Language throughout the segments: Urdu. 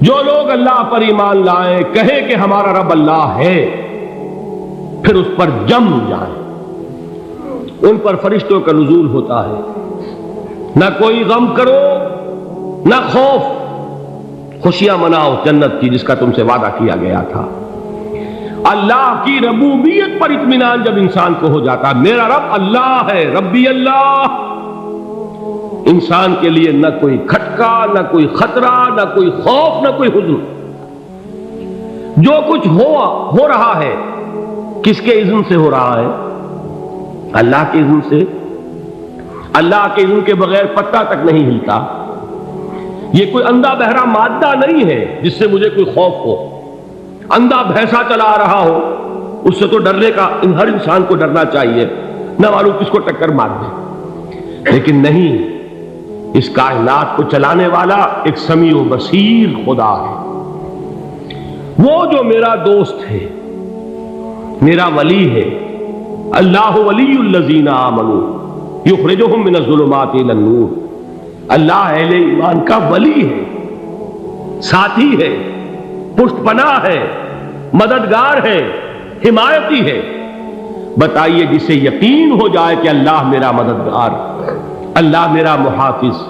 جو لوگ اللہ پر ایمان لائیں، کہیں کہ ہمارا رب اللہ ہے، پھر اس پر جم جائیں، ان پر فرشتوں کا نزول ہوتا ہے۔ نہ کوئی غم کرو نہ خوف، خوشیاں مناؤ جنت کی جس کا تم سے وعدہ کیا گیا تھا۔ اللہ کی ربوبیت پر اطمینان جب انسان کو ہو جاتا، میرا رب اللہ ہے، ربی اللہ، انسان کے لیے نہ کوئی کھٹکا، نہ کوئی خطرہ، نہ کوئی خوف، نہ کوئی حزن۔ جو کچھ ہو رہا ہے کس کے اذن سے ہو رہا ہے؟ اللہ کے اذن سے۔ اللہ کے اذن کے بغیر پتہ تک نہیں ہلتا۔ یہ کوئی اندھا بہرا مادہ نہیں ہے جس سے مجھے کوئی خوف ہو۔ اندھا بھینسا چلا آ رہا ہو اس سے تو ڈرنے کا ہر انسان کو ڈرنا چاہیے، نہ معلوم کس کو ٹکر مار دے۔ لیکن نہیں، اس کائنات کو چلانے والا ایک سمیع و بصیر خدا ہے۔ وہ جو میرا دوست ہے، میرا ولی ہے۔ اللہ ولی الذین آمنوا یخرجہم من الظلمات الی النور۔ اللہ اہل ایمان کا ولی ہے، ساتھی ہے، پشت پناہ ہے، مددگار ہے، حمایتی ہے۔ بتائیے جسے یقین ہو جائے کہ اللہ میرا مددگار، اللہ میرا محافظ،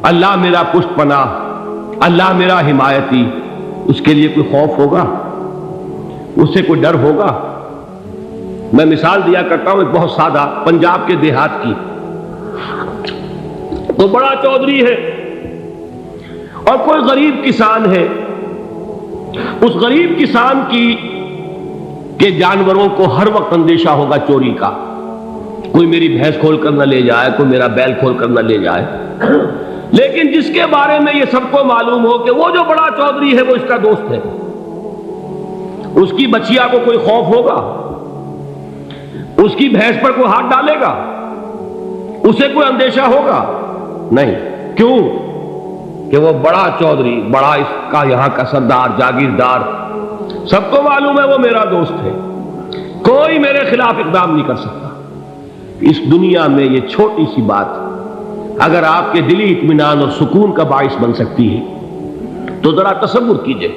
اللہ میرا پشت پناہ، اللہ میرا حمایتی، اس کے لیے کوئی خوف ہوگا؟ اس سے کوئی ڈر ہوگا؟ میں مثال دیا کرتا ہوں ایک بہت سادہ، پنجاب کے دیہات کی۔ تو بڑا چودھری ہے اور کوئی غریب کسان ہے۔ اس غریب کسان کے جانوروں کو ہر وقت اندیشہ ہوگا چوری کا، کوئی میری بھینس کھول کر نہ لے جائے، کوئی میرا بیل کھول کر نہ لے جائے۔ لیکن جس کے بارے میں یہ سب کو معلوم ہو کہ وہ جو بڑا چودھری ہے وہ اس کا دوست ہے، اس کی بچیا کو کوئی خوف ہوگا؟ اس کی بھینس پر کوئی ہاتھ ڈالے گا؟ اسے کوئی اندیشہ ہوگا؟ نہیں۔ کیوں؟ کہ وہ بڑا چودھری، بڑا اس کا یہاں کا سردار، جاگیردار، سب کو معلوم ہے وہ میرا دوست ہے، کوئی میرے خلاف اقدام نہیں کر سکتا۔ اس دنیا میں یہ چھوٹی سی بات اگر آپ کے دلی اطمینان اور سکون کا باعث بن سکتی ہے تو ذرا تصور کیجئے۔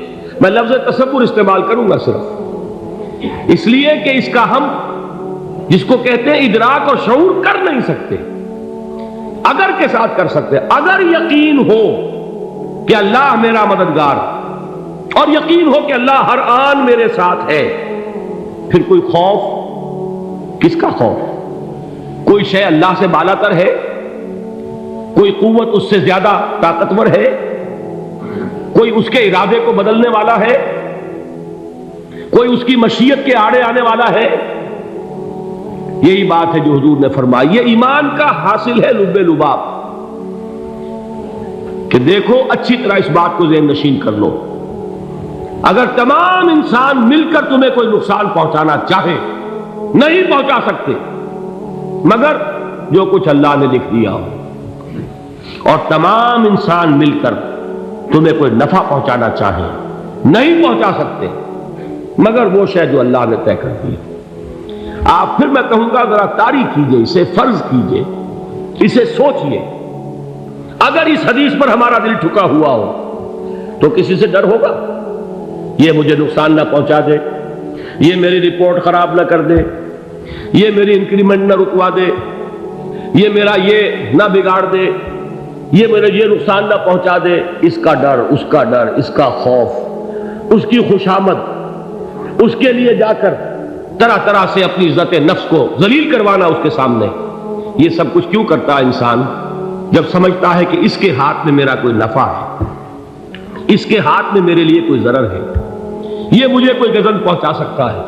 میں لفظ تصور استعمال کروں گا صرف اس لیے کہ اس کا ہم جس کو کہتے ہیں ادراک اور شعور کر نہیں سکتے، اگر کے ساتھ کر سکتے۔ اگر یقین ہو کہ اللہ میرا مددگار اور یقین ہو کہ اللہ ہر آن میرے ساتھ ہے، پھر کوئی خوف؟ کس کا خوف؟ کوئی شے اللہ سے بالا تر ہے؟ کوئی قوت اس سے زیادہ طاقتور ہے؟ کوئی اس کے ارادے کو بدلنے والا ہے؟ کوئی اس کی مشیت کے آڑے آنے والا ہے؟ یہی بات ہے جو حضور نے فرمائی۔ یہ ایمان کا حاصل ہے لب لباب، کہ دیکھو اچھی طرح اس بات کو ذہن نشین کر لو، اگر تمام انسان مل کر تمہیں کوئی نقصان پہنچانا چاہے نہیں پہنچا سکتے، مگر جو کچھ اللہ نے لکھ دیا ہو، اور تمام انسان مل کر تمہیں کوئی نفع پہنچانا چاہے نہیں پہنچا سکتے، مگر وہ شے جو اللہ نے طے کر دی۔ آپ پھر میں کہوں گا ذرا طاری کیجئے، اسے فرض کیجئے، اسے سوچئے۔ اگر اس حدیث پر ہمارا دل ٹھکا ہوا ہو تو کسی سے ڈر ہوگا؟ یہ مجھے نقصان نہ پہنچا دے، یہ میری رپورٹ خراب نہ کر دے، یہ میری انکریمنٹ نہ رکوا دے، یہ میرا یہ نہ بگاڑ دے، یہ میرے یہ نقصان نہ پہنچا دے۔ اس کا ڈر، اس کا ڈر، اس کا خوف، اس کی خوشامد، اس کے لیے جا کر طرح طرح سے اپنی عزت نفس کو ذلیل کروانا اس کے سامنے، یہ سب کچھ کیوں کرتا ہے انسان؟ جب سمجھتا ہے کہ اس کے ہاتھ میں میرا کوئی نفع ہے، اس کے ہاتھ میں میرے لیے کوئی ضرر ہے، یہ مجھے کوئی غضب پہنچا سکتا ہے،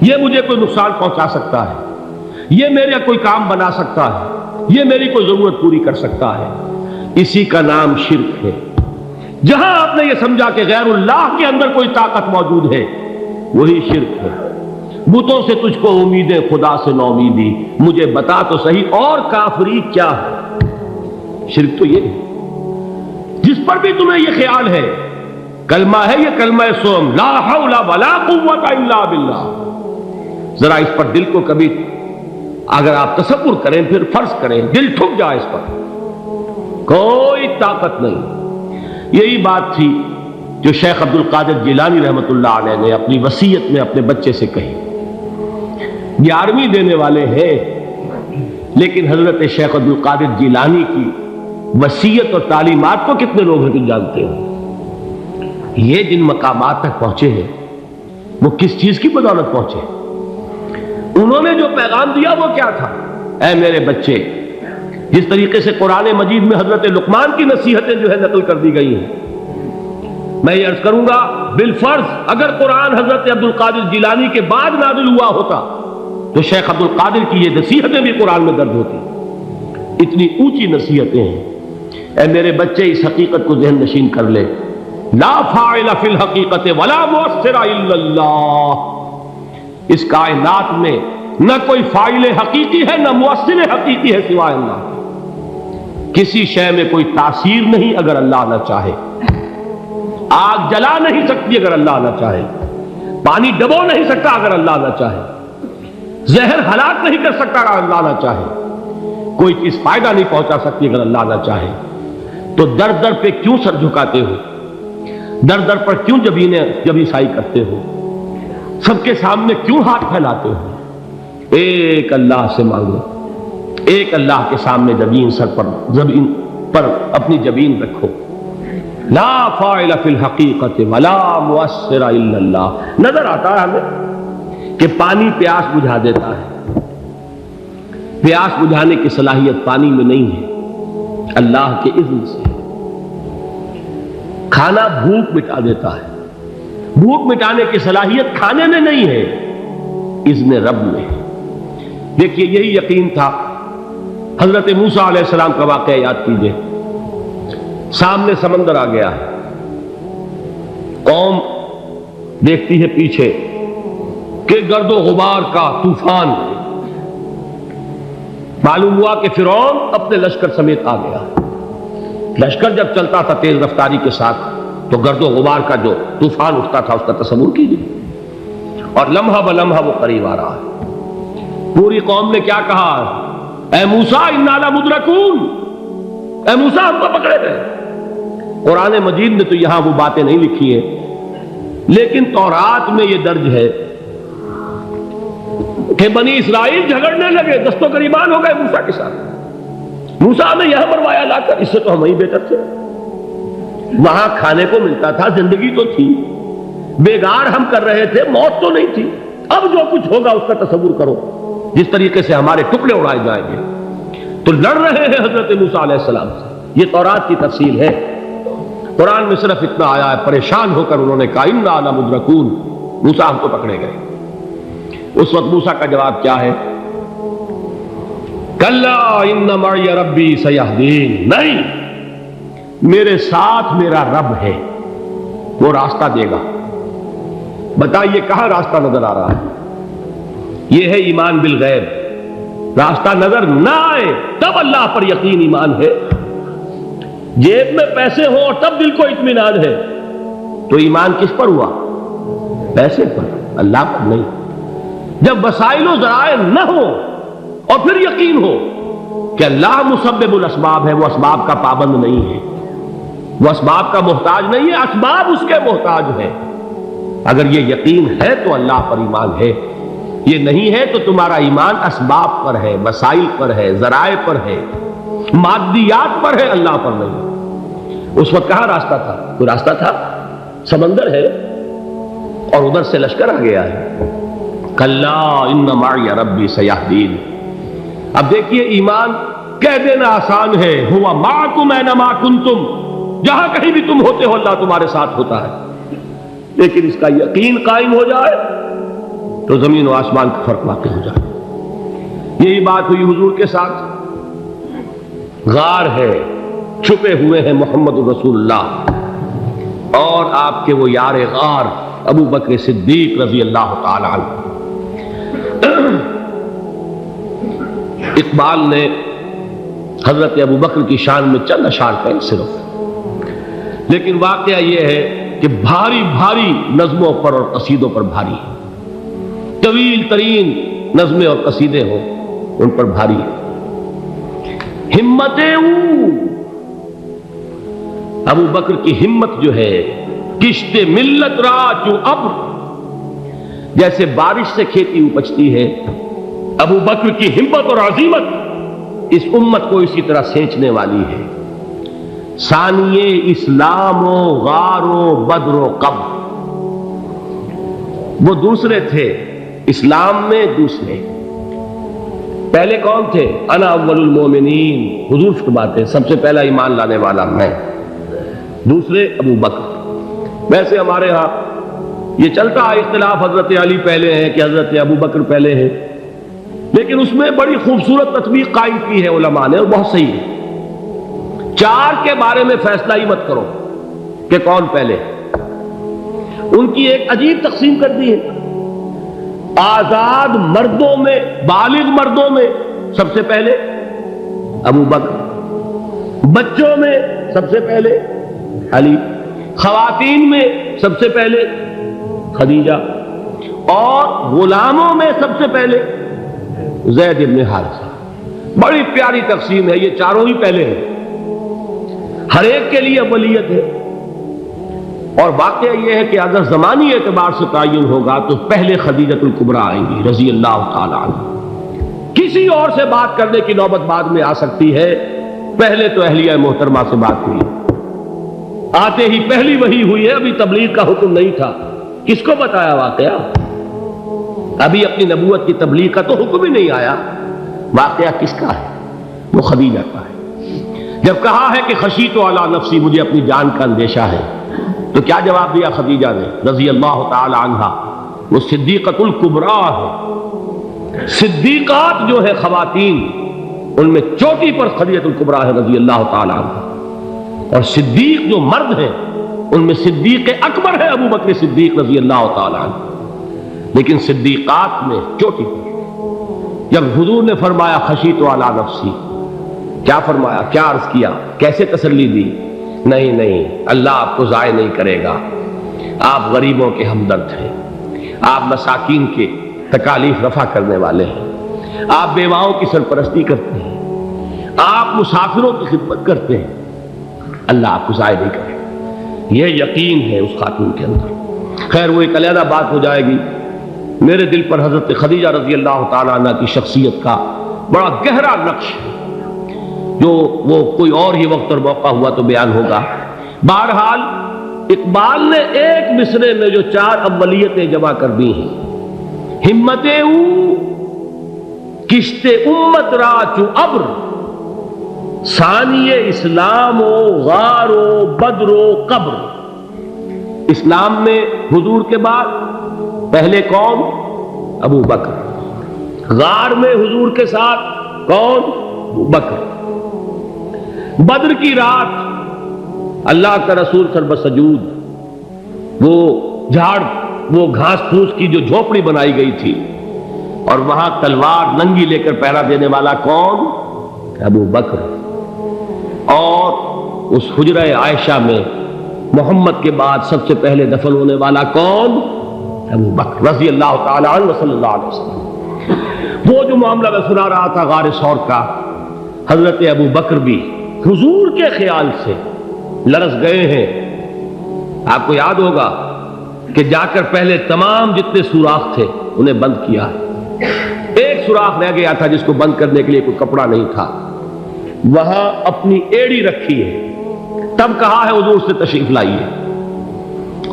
یہ مجھے کوئی نقصان پہنچا سکتا ہے، یہ میرا کوئی کام بنا سکتا ہے، یہ میری کوئی ضرورت پوری کر سکتا ہے، اسی کا نام شرک ہے۔ جہاں آپ نے یہ سمجھا کہ غیر اللہ کے اندر کوئی طاقت موجود ہے، وہی شرک ہے۔ بتوں سے تجھ کو امیدیں، خدا سے نو امیدی، مجھے بتا تو صحیح اور کافری کیا ہے؟ شرک تو یہ ہے۔ جس پر بھی تمہیں یہ خیال ہے، کلمہ ہے یہ کلمہ سوم، لا حول ولا قوت الا باللہ، ذرا اس پر دل کو کبھی اگر آپ تصور کریں، پھر فرض کریں، دل ٹھک جائے اس پر، کوئی طاقت نہیں۔ یہی بات تھی جو شیخ عبد القادر جیلانی رحمۃ اللہ علیہ نے اپنی وصیت میں اپنے بچے سے کہی. 11ویں دینے والے ہیں، لیکن حضرت شیخ عبد القادر جیلانی کی وصیت اور تعلیمات کو کتنے لوگ ہیں کہ جانتے ہو؟ یہ جن مقامات تک پہنچے ہیں وہ کس چیز کی بدولت پہنچے؟ انہوں نے جو پیغام دیا وہ کیا تھا؟ اے میرے بچے، جس طریقے سے قرآن مجید میں حضرت لقمان کی نصیحتیں جو ہے نقل کر دی گئی ہیں، میں یہ عرض کروں گا بالفرض اگر قرآن حضرت عبد القادر جیلانی کے بعد نازل ہوا ہوتا تو شیخ عبد القادر کی یہ نصیحتیں بھی قرآن میں درج ہوتی. اتنی اونچی نصیحتیں ہیں. اے میرے بچے، اس حقیقت کو ذہن نشین کر لے، لا فاعل فی الحقیقت ولا مؤثر الا اللہ. اس کائنات میں نہ کوئی فاعل حقیقی ہے نہ مؤثر حقیقی ہے سوائے اللہ. کسی شے میں کوئی تاثیر نہیں اگر اللہ نہ چاہے. آگ جلا نہیں سکتی اگر اللہ نہ چاہے. پانی ڈبو نہیں سکتا اگر اللہ نہ چاہے. زہر ہلاک نہیں کر سکتا اگر اللہ نہ چاہے. کوئی چیز فائدہ نہیں پہنچا سکتی اگر اللہ نہ چاہے. تو در در پہ کیوں سر جھکاتے ہو؟ در در پر کیوں جبیں سائی کرتے ہو؟ سب کے سامنے کیوں ہاتھ پھیلاتے ہو؟ ایک اللہ سے مانگو. ایک اللہ کے سامنے زمین پر اپنی جبین رکھو. لا فاعل فی الحقیقت ولا مؤثر الا اللہ. نظر آتا ہے ہمیں کہ پانی پیاس بجھا دیتا ہے. پیاس بجھانے کی صلاحیت پانی میں نہیں ہے، اللہ کے اذن سے. کھانا بھوک مٹا دیتا ہے. بھوک مٹانے کی صلاحیت کھانے میں نہیں ہے، اذن رب میں. دیکھیے یہی یقین تھا. حضرت موسیٰ علیہ السلام کا واقعہ یاد کیجئے. سامنے سمندر آ گیا ہے. قوم دیکھتی ہے پیچھے کہ گرد و غبار کا طوفان. معلوم ہوا کہ فرعون اپنے لشکر سمیت آ گیا. لشکر جب چلتا تھا تیز رفتاری کے ساتھ تو گرد و غبار کا جو طوفان اٹھتا تھا اس کا تصور کیجیے. اور لمحہ بلمحہ وہ قریب آ رہا ہے. پوری قوم نے کیا کہا؟ اے موسیٰ انا لمدرکون. اے موسیٰ ہم کو پکڑے گئے. قرآن مجید نے تو یہاں وہ باتیں نہیں لکھی ہیں، لیکن تورات میں یہ درج ہے کہ بنی اسرائیل جھگڑنے لگے، دست و گریبان ہو گئے موسیٰ کے ساتھ. موسیٰ نے یہاں مروایا لا کر، اس سے تو ہم ہی بہتر تھے. وہاں کھانے کو ملتا تھا، زندگی تو تھی، بیگار ہم کر رہے تھے، موت تو نہیں تھی. اب جو کچھ ہوگا اس کا تصور کرو، جس طریقے سے ہمارے ٹکڑے اڑائے جائیں گے. تو لڑ رہے ہیں حضرت موسیٰ علیہ السلام سے. یہ تورات کی تفصیل ہے. قرآن میں صرف اتنا آیا ہے، پریشان ہو کر انہوں نے کہا انا لمدرکون. موسیٰ ہم کو پکڑے گئے. اس وقت موسیٰ کا جواب کیا ہے؟ کلا ان معی ربی سیہدین. نہیں، میرے ساتھ میرا رب ہے، وہ راستہ دے گا. بتائیے کہاں راستہ نظر آ رہا ہے؟ یہ ہے ایمان بالغیب. راستہ نظر نہ آئے تب اللہ پر یقین ایمان ہے. جیب میں پیسے ہوں اور تب دل کو اطمینان ہے تو ایمان کس پر ہوا؟ پیسے پر، اللہ پر نہیں. جب وسائل و ذرائع نہ ہو اور پھر یقین ہو کہ اللہ مسبب الاسباب ہے، وہ اسباب کا پابند نہیں ہے، وہ اسباب کا محتاج نہیں ہے، اسباب اس کے محتاج ہے. اگر یہ یقین ہے تو اللہ پر ایمان ہے. یہ نہیں ہے تو تمہارا ایمان اسباب پر ہے، وسائل پر ہے، ذرائع پر ہے، مادیات پر ہے، اللہ پر نہیں. اس وقت کہاں راستہ تھا؟ کوئی راستہ تھا؟ سمندر ہے اور ادھر سے لشکر آ گیا ہے. کلا ان معی ربی سیہدین. اب دیکھیے ایمان کہہ دینا آسان ہے، ہوا معکم اینما کنتم. جہاں کہیں بھی تم ہوتے ہو اللہ تمہارے ساتھ ہوتا ہے. لیکن اس کا یقین قائم ہو جائے تو زمین و آسمان کا فرق واقع ہو جائے. یہی بات ہوئی حضور کے ساتھ. غار ہے، چھپے ہوئے ہیں محمد رسول اللہ اور آپ کے وہ یار غار ابو بکر صدیق رضی اللہ تعالی عنہ. اقبال نے حضرت ابو بکر کی شان میں چند اشعار کہیں صرف، لیکن واقعہ یہ ہے کہ بھاری بھاری نظموں پر اور قصیدوں پر بھاری ہے. طویل ترین نظمیں اور قصیدے ہوں ان پر بھاری ہے. ہمتیں ابو بکر کی ہمت جو ہے کشت ملت را چو ابر، جیسے بارش سے کھیتی اپجتی ہے، ابو بکر کی ہمت اور عزیمت اس امت کو اسی طرح سینچنے والی ہے۔ ثانیے اسلام و غار و بدر و قبر، وہ دوسرے تھے اسلام میں، دوسرے پہلے کون تھے؟ انا اول المومنین، حضور فرماتے سب سے پہلا ایمان لانے والا میں، دوسرے ابو بکر۔ ویسے ہمارے ہاں یہ چلتا ہے اختلاف، حضرت علی پہلے ہیں کہ حضرت ابو بکر پہلے ہیں، لیکن اس میں بڑی خوبصورت تطبیق قائم کی ہے علماء نے، اور بہت صحیح ہے۔ چار کے بارے میں فیصلہ ہی مت کرو کہ کون پہلے، ان کی ایک عجیب تقسیم کر دی ہے۔ آزاد مردوں میں، بالغ مردوں میں سب سے پہلے ابو بکر، بچوں میں سب سے پہلے علی، خواتین میں سب سے پہلے خدیجہ، اور غلاموں میں سب سے پہلے زید بن حارثہ۔ بڑی پیاری تقسیم ہے، یہ چاروں ہی پہلے ہیں، ہر ایک کے لیے اولیت ہے۔ اور واقعہ یہ ہے کہ اگر زمانی اعتبار سے تعین ہوگا تو پہلے خدیجۃ الکبریٰ آئیں گی رضی اللہ تعالی عنہ، کسی اور سے بات کرنے کی نوبت بعد میں آ سکتی ہے، پہلے تو اہلیہ محترمہ سے بات ہوئی، آتے ہی پہلی وحی ہوئی ہے، ابھی تبلیغ کا حکم نہیں تھا۔ کس کو بتایا واقعہ؟ ابھی اپنی نبوت کی تبلیغ کا تو حکم ہی نہیں آیا، واقعہ کس کا ہے؟ وہ خدیجہ کا ہے۔ جب کہا ہے کہ خشیت علی نفسی، مجھے اپنی جان کا اندیشہ ہے، تو کیا جواب دیا خدیجہ نے رضی اللہ تعالی عنہا؟ وہ صدیقۃ الکبریٰ ہے، صدیقات جو ہے خواتین ان میں چوٹی پر خدیجۃ الکبریٰ ہے رضی اللہ تعالی عنہا، اور صدیق جو مرد ہیں ان میں صدیق اکبر ہے ابو بکر صدیق رضی اللہ تعالی عنہ، لیکن صدیقات میں چوٹی پر۔ جب حضور نے فرمایا خشیت علی نفسی، کیا فرمایا، کیا عرض کیا، کیسے تسلی دی؟ نہیں نہیں، اللہ آپ کو ضائع نہیں کرے گا، آپ غریبوں کے ہمدرد ہیں، آپ مساکین کے تکالیف رفع کرنے والے ہیں، آپ بیواؤں کی سرپرستی کرتے ہیں، آپ مسافروں کی خدمت کرتے ہیں، اللہ آپ کو ضائع نہیں کرے گا۔ یہ یقین ہے اس خاتون کے اندر۔ خیر وہ ایک علیحدہ بات ہو جائے گی۔ میرے دل پر حضرت خدیجہ رضی اللہ تعالیٰ عنہ کی شخصیت کا بڑا گہرا نقش ہے، جو وہ کوئی اور ہی وقت اور موقع ہوا تو بیان ہوگا۔ بہرحال اقبال نے ایک مصرے میں جو چار اولیتیں جمع کر دی ہیں، ہمت او کشت امت را چو ابر، ثانی اسلام و غار و بدر و قبر۔ اسلام میں حضور کے بعد پہلے کون؟ ابو بکر۔ غار میں حضور کے ساتھ کون؟ ابو بکر۔ بدر کی رات اللہ کا رسول سر سجود، وہ جھاڑ، وہ گھاس پھوس کی جو جھوپڑی بنائی گئی تھی، اور وہاں تلوار ننگی لے کر پہرا دینے والا کون؟ ابو بکر۔ اور اس حجرہ عائشہ میں محمد کے بعد سب سے پہلے دفن ہونے والا کون؟ ابو بکر رضی اللہ تعالی عنہ صلی اللہ علیہ وسلم۔ وہ جو معاملہ میں سنا رہا تھا غار ثور کا، حضرت ابو بکر بھی حضور کے خیال سے لرز گئے ہیں۔ آپ کو یاد ہوگا کہ جا کر پہلے تمام جتنے سوراخ تھے انہیں بند کیا ہے، ایک سوراخ رہ گیا تھا جس کو بند کرنے کے لیے کوئی کپڑا نہیں تھا، وہاں اپنی ایڑی رکھی ہے، تب کہا ہے حضور سے تشریف لائیے،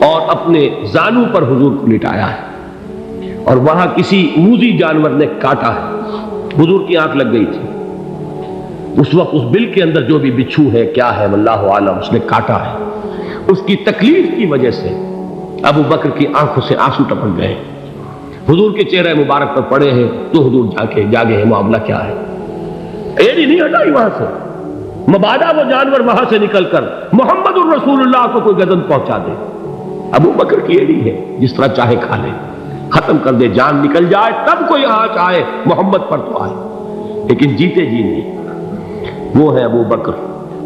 اور اپنے زانو پر حضور کو لٹایا ہے، اور وہاں کسی موذی جانور نے کاٹا ہے، حضور کی آنکھ لگ گئی تھی، اس وقت اس بل کے اندر جو بھی بچھو ہے کیا ہے واللہ عالم، اس نے کاٹا ہے، اس کی تکلیف کی وجہ سے ابو بکر کی آنکھوں سے آنسو ٹپک گئے، حضور کے چہرے مبارک پر پڑے ہیں، تو حضور جاگے ہیں، معاملہ کیا ہے؟ ایڑی نہیں ہٹائی وہاں سے، مبادا وہ جانور وہاں سے نکل کر محمد الرسول اللہ کو کوئی گزن پہنچا دے، ابو بکر کی ایڑی ہے، جس طرح چاہے کھا لے، ختم کر دے، جان نکل جائے تب کوئی آنچ آئے، محمد پر تو آئے، لیکن جیتے جی نہیں۔ وہ ہے ابو بکر۔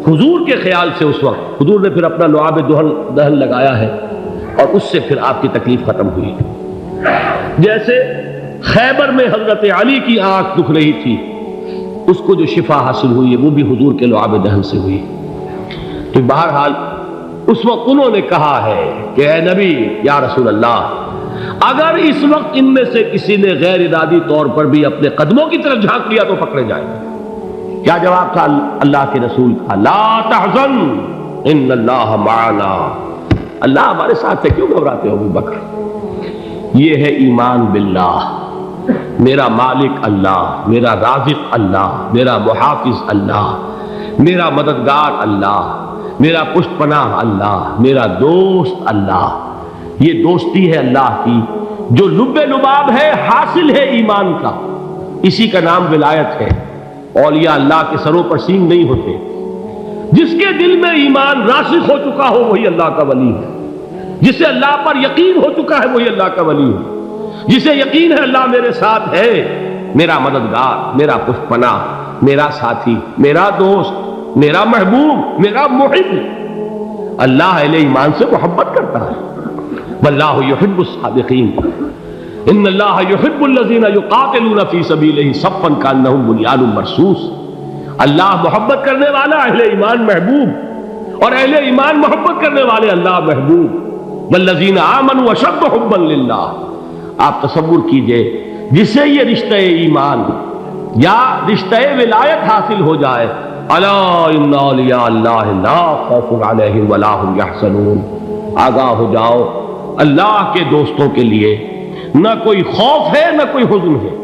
حضور کے خیال سے اس وقت حضور نے پھر اپنا لعاب دہن لگایا ہے، اور اس سے پھر آپ کی تکلیف ختم ہوئی۔ جیسے خیبر میں حضرت علی کی آنکھ دکھ رہی تھی، اس کو جو شفا حاصل ہوئی ہے وہ بھی حضور کے لعاب دہن سے ہوئی۔ تو بہرحال اس وقت انہوں نے کہا ہے کہ اے نبی یا رسول اللہ، اگر اس وقت ان میں سے کسی نے غیر ارادی طور پر بھی اپنے قدموں کی طرف جھانک لیا تو پکڑے جائیں گے۔ کیا جواب تھا اللہ کے رسول کا؟ لا تحزن ان اللہ معنا، اللہ ہمارے ساتھ ہے، کیوں گھبراتے ہو ابو بکر؟ یہ ہے ایمان باللہ، میرا مالک اللہ، میرا رازق اللہ، میرا محافظ اللہ، میرا مددگار اللہ، میرا پشت پناہ اللہ، میرا دوست اللہ۔ یہ دوستی ہے اللہ کی جو لب لباب ہے، حاصل ہے ایمان کا، اسی کا نام ولایت ہے۔ اولیاء اللہ کے سروں پر سینگ نہیں ہوتے، جس کے دل میں ایمان راسخ ہو چکا ہو وہی اللہ کا ولی ہے، جسے اللہ پر یقین ہو چکا ہے وہی اللہ کا ولی ہے، جسے یقین ہے اللہ میرے ساتھ ہے، میرا مددگار، میرا پشت پناہ، میرا ساتھی، میرا دوست، میرا محبوب، میرا محب۔ اللہ اہل ایمان سے محبت کرتا ہے۔ واللہ یحب الصادقین، ان اللہ یحب الذین یقاتلون فی سبیلہ صفا کانہم بنیان مرصوص۔ اللہ محبت کرنے والا، اہل ایمان محبوب، اور اہل ایمان محبت کرنے والے اللہ محبوب۔ والذین آمنوا اشد حبا للہ۔ آپ تصور کیجئے جسے یہ رشتہ ایمان یا رشتہ ولایت حاصل ہو جائے، الا ان اولیاء اللہ لا خوف علیہم ولا هم یحزنون، آگاہ ہو جاؤ، اللہ کے دوستوں کے لیے نہ کوئی خوف ہے نہ کوئی حزن ہے۔